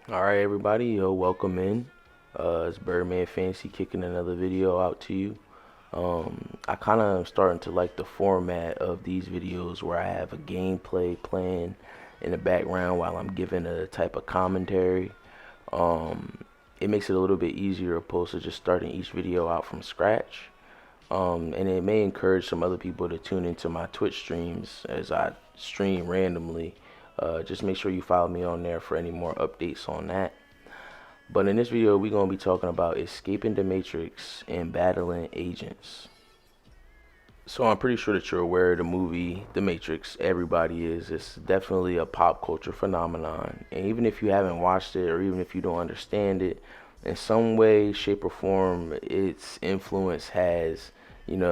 All right, everybody, yo, welcome in. It's Birdman Fancy kicking another video out to you. I kind of am starting to like the format of these videos where I have a gameplay playing in the background while I'm giving a type of commentary. Um, it makes it a little bit easier opposed to just starting each video out from scratch. And it may encourage some other people to tune into my Twitch streams as I stream randomly. Just make sure you follow me on there for any more updates on that. But in this video, we're going to be talking about escaping the Matrix and battling agents. So I'm pretty sure that you're aware of the movie The Matrix. Everybody is. It's definitely a pop culture phenomenon. And even if you haven't watched it or even if you don't understand it, in some way, shape, or form, its influence has,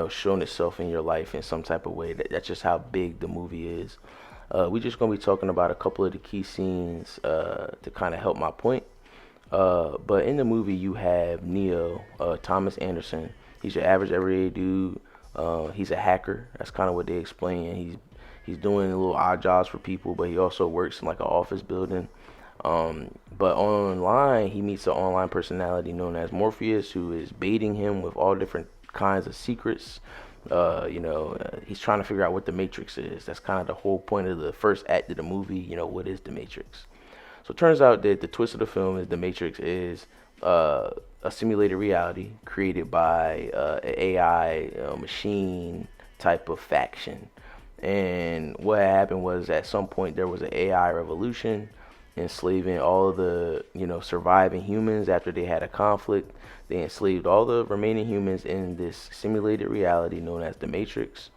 shown itself in your life in some type of way. That's just how big the movie is. We're just going to be talking about a couple of the key scenes to kind of help my point. But in the movie, you have Neo, Thomas Anderson. He's your average everyday dude. He's a hacker. That's kind of what they explain. He's doing little odd jobs for people, but he also works in like an office building. But online, he meets an online personality known as Morpheus, who is baiting him with all different kinds of secrets. He's trying to figure out what the Matrix is. That's kind of the whole point of the first act of the movie. What is the Matrix? So it turns out that the twist of the film is the Matrix is a simulated reality created by an AI machine type of faction. And what happened was at some point there was an AI revolution enslaving all of the surviving humans after they had a conflict. They enslaved all the remaining humans in this simulated reality known as the Matrix,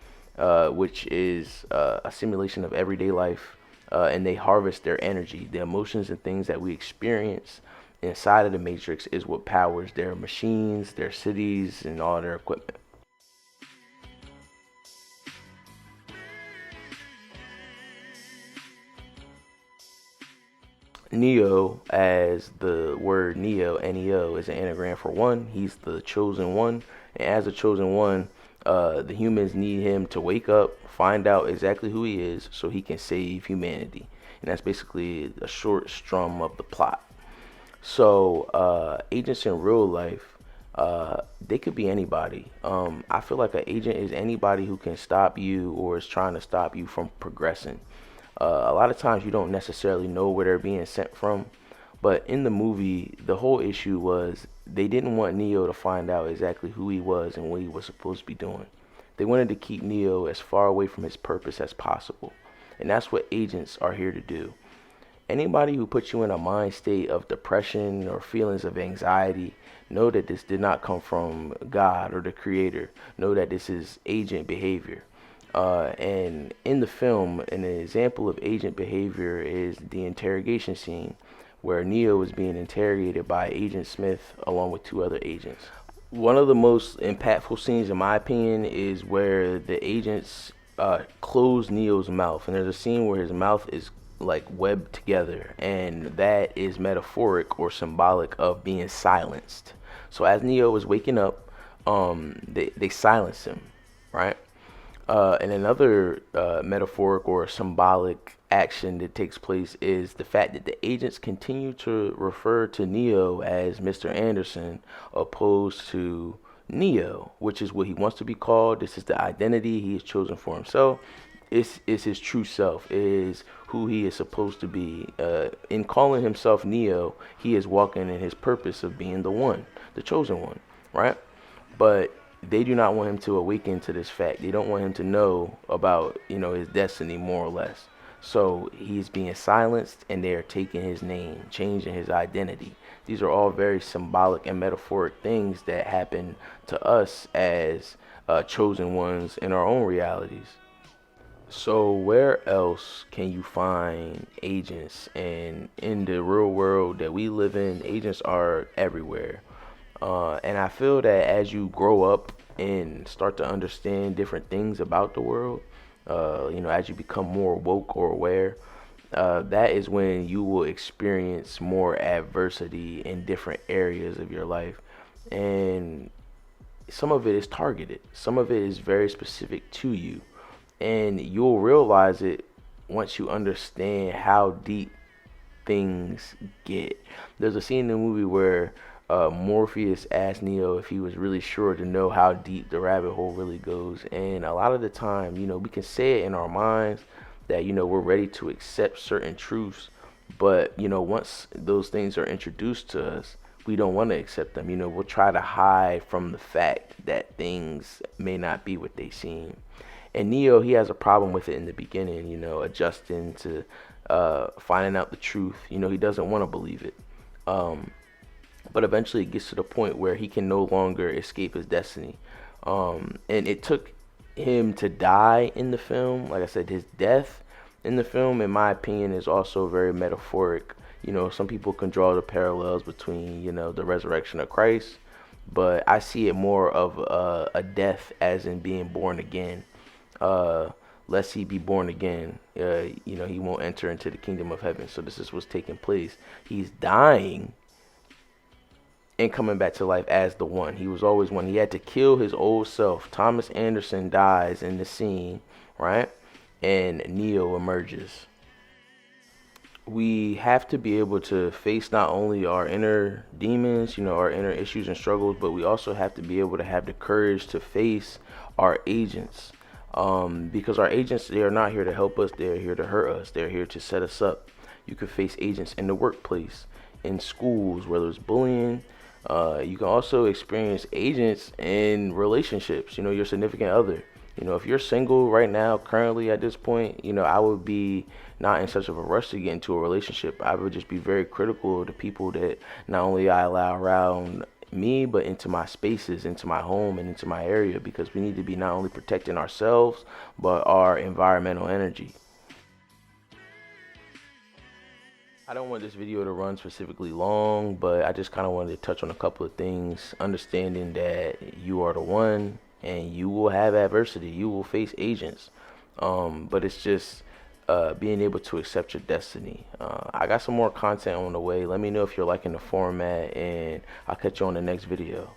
which is a simulation of everyday life, and they harvest their energy. The emotions and things that we experience inside of the Matrix is what powers their machines, their cities, and all their equipment. Neo, as the word Neo, Neo, is an anagram for one. He's the chosen one, and as the chosen one, the humans need him to wake up, find out exactly who he is, so he can save humanity. And that's basically a short strum of the plot. So agents in real life, they could be anybody. I feel like an agent is anybody who can stop you or is trying to stop you from progressing. A lot of times you don't necessarily know where they're being sent from, but in the movie, the whole issue was they didn't want Neo to find out exactly who he was and what he was supposed to be doing. They wanted to keep Neo as far away from his purpose as possible, and that's what agents are here to do. Anybody who puts you in a mind state of depression or feelings of anxiety, know that this did not come from God or the Creator. Know that this is agent behavior. And in the film, an example of agent behavior is the interrogation scene where Neo is being interrogated by Agent Smith along with two other agents. One of the most impactful scenes, in my opinion, is where the agents close Neo's mouth. And there's a scene where his mouth is like webbed together, and that is metaphoric or symbolic of being silenced. So as Neo is waking up, they silence him, right? And another metaphoric or symbolic action that takes place is the fact that the agents continue to refer to Neo as Mr. Anderson opposed to Neo, which is what he wants to be called. This is the identity he has chosen for himself. It's his true self, is who he is supposed to be. In calling himself Neo, he is walking in his purpose of being the one, the chosen one, right? But they do not want him to awaken to this fact. They don't want him to know about, his destiny, more or less. So he's being silenced, and they are taking his name, changing his identity. These are all very symbolic and metaphoric things that happen to us as chosen ones in our own realities. So where else can you find agents? And in the real world that we live in, agents are everywhere. And I feel that as you grow up and start to understand different things about the world, as you become more woke or aware, that is when you will experience more adversity in different areas of your life. And some of it is targeted, some of it is very specific to you. And you'll realize it once you understand how deep things get. There's a scene in the movie where Morpheus asked Neo if he was really sure to know how deep the rabbit hole really goes. And a lot of the time, we can say it in our minds that, we're ready to accept certain truths. But, once those things are introduced to us, we don't want to accept them. We'll try to hide from the fact that things may not be what they seem. And Neo, he has a problem with it in the beginning, adjusting to finding out the truth. He doesn't want to believe it. But eventually it gets to the point where he can no longer escape his destiny. And it took him to die in the film. Like I said, his death in the film, in my opinion, is also very metaphoric. Some people can draw the parallels between, the resurrection of Christ, but I see it more of a death as in being born again. Lest he be born again, he won't enter into the kingdom of heaven. So this is what's taking place. He's dying and coming back to life as the one. He was always one. He had to kill his old self. Thomas Anderson dies in the scene, right? And Neo emerges. We have to be able to face not only our inner demons, our inner issues and struggles, but we also have to be able to have the courage to face our agents. Because our agents, they are not here to help us. They're here to hurt us. They're here to set us up. You could face agents in the workplace, in schools, whether it's bullying. You can also experience agents in relationships, your significant other. If you're single right now, currently at this point, I would be not in such of a rush to get into a relationship. I would just be very critical of the people that not only I allow around me, but into my spaces, into my home, and into my area, because we need to be not only protecting ourselves, but our environmental energy. I don't want this video to run specifically long, but I just kind of wanted to touch on a couple of things, understanding that you are the one and you will have adversity, you will face agents, but it's just being able to accept your destiny. I got some more content on the way. Let me know if you're liking the format, and I'll catch you on the next video.